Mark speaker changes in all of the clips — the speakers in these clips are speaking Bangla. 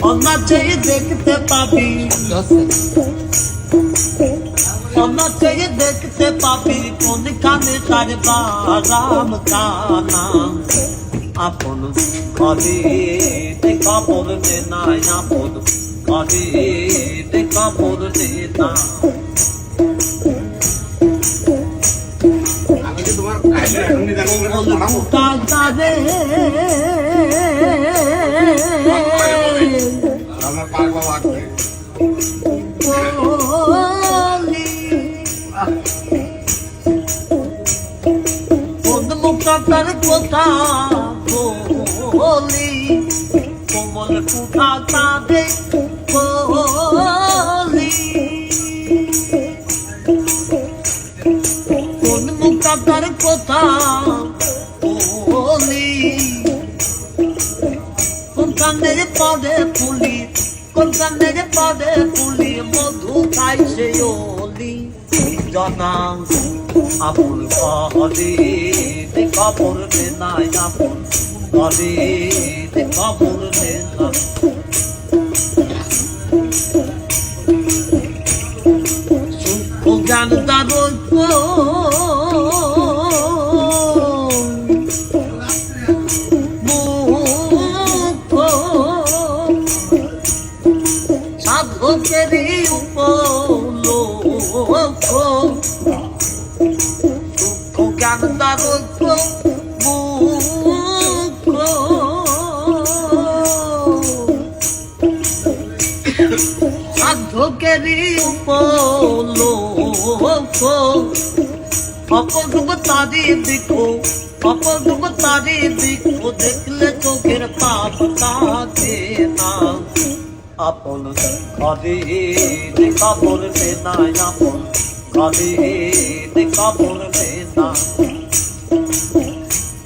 Speaker 1: অনাচেয়ে দেখতে পাবি, অনাচেয়ে দেখতে পাবি কোনখানে তার বারাম কানা। আপন ঘরে খবর নে নাই, আপন ঘরে খবর নে না। মুক্তার কথা বলি, কোমল কুঠা কাঁদে বলি, কোন মুক্তার কথা বলি, কোনখানের পদে ফুলি, কোনখানের পদে ফুলি, মধু খাইছে ওলি জানা। আপন ঘরে খবর নে নাই, আপন ঘরে খবর নে না। জ্ঞান তার সাধকেরই উপলোক, জ্ঞান তার সাধকেরই উপলোক। অপরূপ তারি দেখো, অপরূপ তারি দেখো, দেখলে চোখের পাপ কাটে না। আপন ঘরে খবর নে নাই, আপন ঘরে খবর নে না।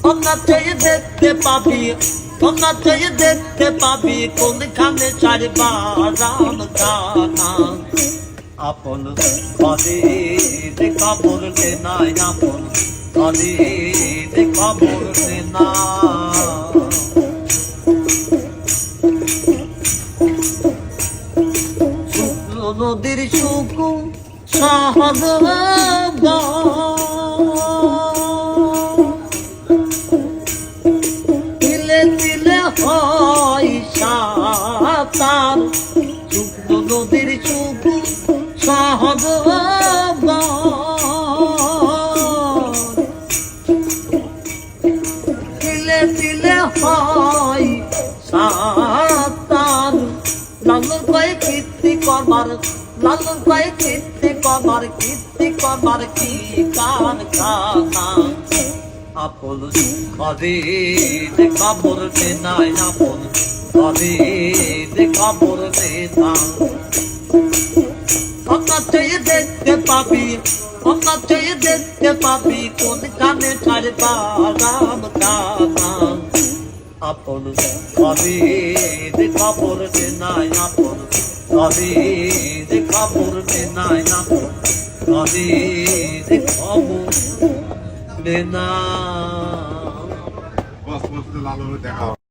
Speaker 1: অনাচেয়ে দেখতে পাবি, অনাচেয়ে দেখতে পাবি কোনখানে চার বারাম কানা। আপন ঘরে খবর নে নাই, আপন ঘরে খবর নে না। নদীর সুখ সহজ তিলে তিলে হয় সাঁতার, শুকন নদীর সুখ সহজ তিলে তিলে হয় সাঁতার। লালন কয়ে কীর্তি করবার, লালন কয়ে কীর্তি করবার, কীর্তি করবার কি কান কানা। আপন ঘরে খবর নে নাই, আপন ঘরে খবর নে না। অনাচেয়ে দেখতে পাবি, অনাচেয়ে দেখতে পাবি কোনখানে তার বারাম কানা। আপন ঘরে খবর নে নাই, আপন ঘরে খবর নে নাই, আপন ঘরে খবর নে না।
Speaker 2: দেখা